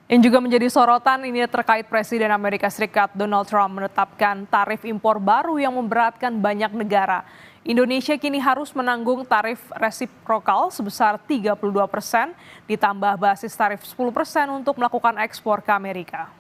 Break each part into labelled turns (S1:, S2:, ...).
S1: Yang juga menjadi sorotan ini terkait Presiden Amerika Serikat Donald Trump menetapkan tarif impor baru yang memberatkan banyak negara. Indonesia kini harus menanggung tarif resiprokal sebesar 32% ditambah basis tarif 10% untuk melakukan ekspor ke Amerika.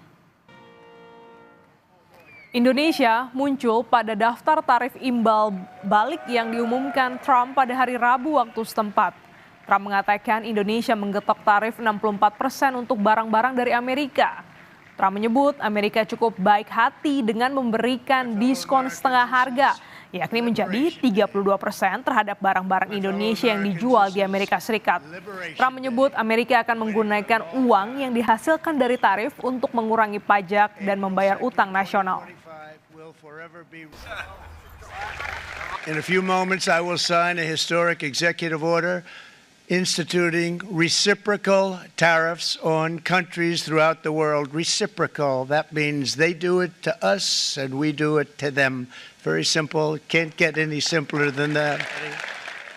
S1: Indonesia muncul pada daftar tarif imbal balik yang diumumkan Trump pada hari Rabu waktu setempat. Trump mengatakan Indonesia menggetok tarif 64% untuk barang-barang dari Amerika. Trump menyebut Amerika cukup baik hati dengan memberikan diskon setengah harga, yakni menjadi 32% terhadap barang-barang Indonesia yang dijual di Amerika Serikat. Trump menyebut Amerika akan menggunakan uang yang dihasilkan dari tarif untuk mengurangi pajak dan membayar utang nasional.
S2: In a few moments, I will sign a historic executive order instituting reciprocal tariffs on countries throughout the world. Reciprocal, that means they do it to us and we do it to them. Very simple, can't get any simpler than that.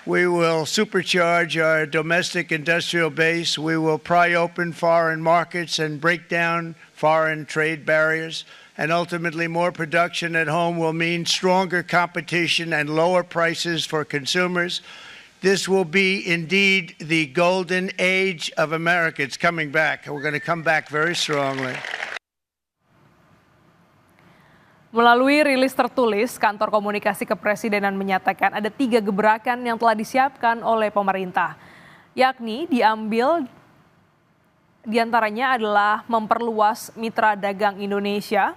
S2: We will supercharge our domestic industrial base. We will pry open foreign markets and break down foreign trade barriers. And ultimately, more production at home will mean stronger competition and lower prices for consumers. This will be indeed the golden age of America. It's coming back. We're going to come back very strongly.
S1: Melalui rilis tertulis, Kantor Komunikasi Kepresidenan menyatakan ada 3 gebrakan yang telah disiapkan oleh pemerintah, yakni diantaranya adalah memperluas mitra dagang Indonesia.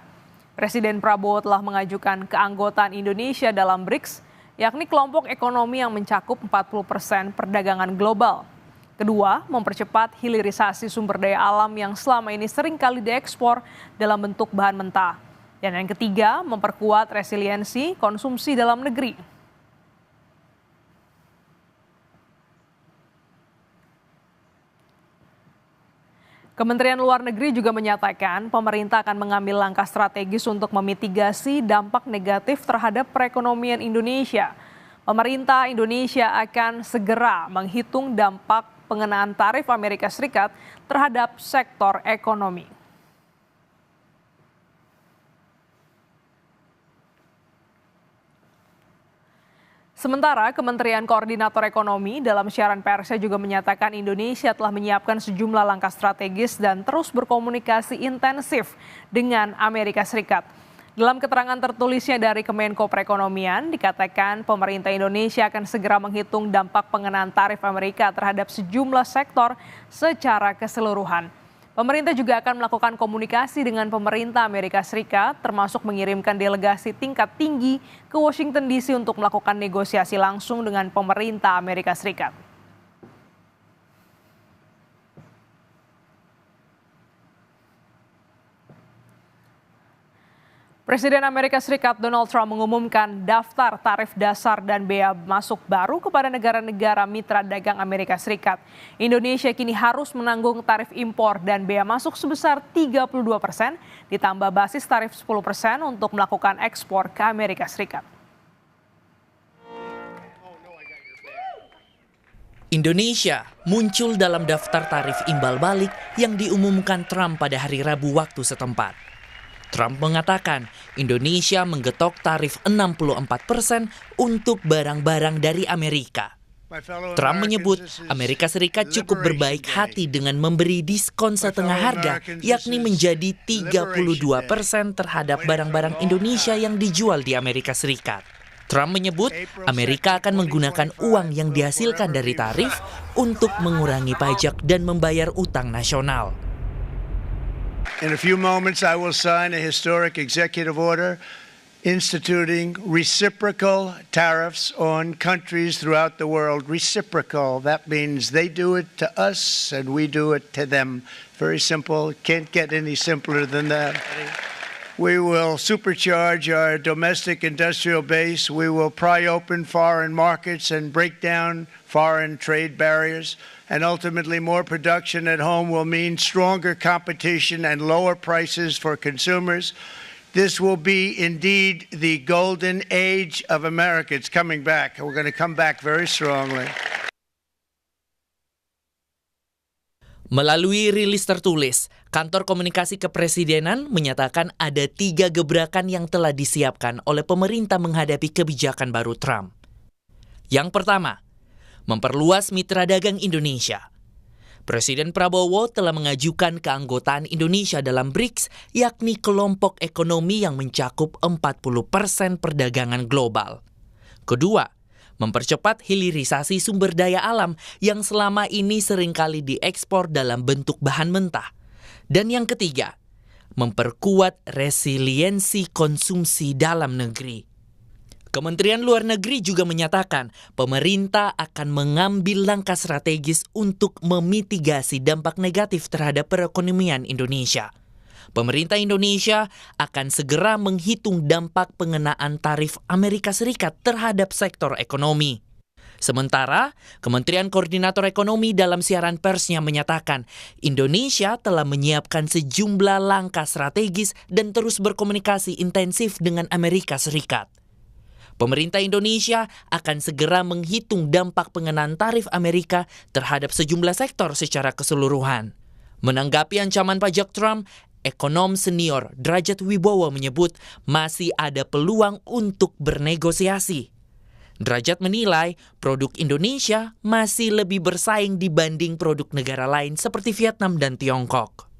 S1: Presiden Prabowo telah mengajukan keanggotaan Indonesia dalam BRICS, yakni kelompok ekonomi yang mencakup 40% perdagangan global. Kedua, mempercepat hilirisasi sumber daya alam yang selama ini sering kali diekspor dalam bentuk bahan mentah. Dan yang ketiga, memperkuat resiliensi konsumsi dalam negeri. Kementerian Luar Negeri juga menyatakan pemerintah akan mengambil langkah strategis untuk memitigasi dampak negatif terhadap perekonomian Indonesia. Pemerintah Indonesia akan segera menghitung dampak pengenaan tarif Amerika Serikat terhadap sektor ekonomi. Sementara Kementerian Koordinator Ekonomi dalam siaran persnya juga menyatakan Indonesia telah menyiapkan sejumlah langkah strategis dan terus berkomunikasi intensif dengan Amerika Serikat. Dalam keterangan tertulisnya dari Kemenko Perekonomian, dikatakan pemerintah Indonesia akan segera menghitung dampak pengenaan tarif Amerika terhadap sejumlah sektor secara keseluruhan. Pemerintah juga akan melakukan komunikasi dengan pemerintah Amerika Serikat, termasuk mengirimkan delegasi tingkat tinggi ke Washington DC untuk melakukan negosiasi langsung dengan pemerintah Amerika Serikat. Presiden Amerika Serikat Donald Trump mengumumkan daftar tarif dasar dan bea masuk baru kepada negara-negara mitra dagang Amerika Serikat. Indonesia kini harus menanggung tarif impor dan bea masuk sebesar 32% ditambah basis tarif 10% untuk melakukan ekspor ke Amerika Serikat.
S3: Indonesia muncul dalam daftar tarif imbal balik yang diumumkan Trump pada hari Rabu waktu setempat. Trump mengatakan Indonesia menggetok tarif 64% untuk barang-barang dari Amerika. Trump menyebut Amerika Serikat cukup berbaik hati dengan memberi diskon setengah harga, yakni menjadi 32% terhadap barang-barang Indonesia yang dijual di Amerika Serikat. Trump menyebut Amerika akan menggunakan uang yang dihasilkan dari tarif untuk mengurangi pajak dan membayar utang nasional.
S2: In a few moments, I will sign a historic executive order instituting reciprocal tariffs on countries throughout the world. Reciprocal, that means they do it to us and we do it to them. Very simple, can't get any simpler than that. We will supercharge our domestic industrial base. We will pry open foreign markets and break down foreign trade barriers. And ultimately, more production at home will mean stronger competition and lower prices for consumers. This will be indeed the golden age of America. It's coming back. We're going to come back very strongly.
S3: Melalui rilis tertulis, Kantor Komunikasi Kepresidenan menyatakan ada 3 gebrakan yang telah disiapkan oleh pemerintah menghadapi kebijakan baru Trump. Yang pertama, memperluas mitra dagang Indonesia. Presiden Prabowo telah mengajukan keanggotaan Indonesia dalam BRICS, yakni kelompok ekonomi yang mencakup 40% perdagangan global. Kedua, mempercepat hilirisasi sumber daya alam yang selama ini seringkali diekspor dalam bentuk bahan mentah. Dan yang ketiga, memperkuat resiliensi konsumsi dalam negeri. Kementerian Luar Negeri juga menyatakan pemerintah akan mengambil langkah strategis untuk memitigasi dampak negatif terhadap perekonomian Indonesia. Pemerintah Indonesia akan segera menghitung dampak pengenaan tarif Amerika Serikat terhadap sektor ekonomi. Sementara, Kementerian Koordinator Ekonomi dalam siaran persnya menyatakan Indonesia telah menyiapkan sejumlah langkah strategis dan terus berkomunikasi intensif dengan Amerika Serikat. Pemerintah Indonesia akan segera menghitung dampak pengenaan tarif Amerika terhadap sejumlah sektor secara keseluruhan. Menanggapi ancaman pajak Trump, ekonom senior Derajat Wibowo menyebut masih ada peluang untuk bernegosiasi. Derajat menilai produk Indonesia masih lebih bersaing dibanding produk negara lain seperti Vietnam dan Tiongkok.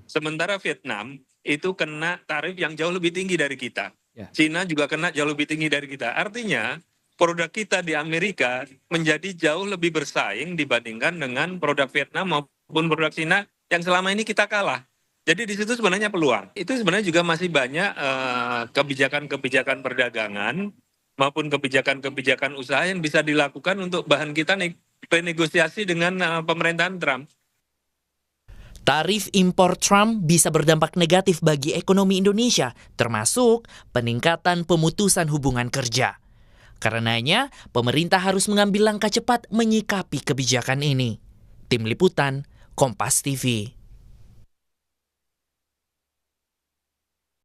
S4: Sementara Vietnam itu kena tarif yang jauh lebih tinggi dari kita.
S5: Ya.
S4: Cina juga kena jauh lebih tinggi dari kita. Artinya produk kita di Amerika menjadi jauh lebih bersaing dibandingkan dengan produk Vietnam maupun produk Cina yang selama ini kita kalah. Jadi di situ sebenarnya peluang. Itu sebenarnya juga masih banyak kebijakan-kebijakan perdagangan maupun kebijakan-kebijakan usaha yang bisa dilakukan untuk bahan kita renegosiasi dengan pemerintahan Trump.
S3: Tarif impor Trump bisa berdampak negatif bagi ekonomi Indonesia, termasuk peningkatan pemutusan hubungan kerja. Karenanya, pemerintah harus mengambil langkah cepat menyikapi kebijakan ini. Tim Liputan, Kompas TV.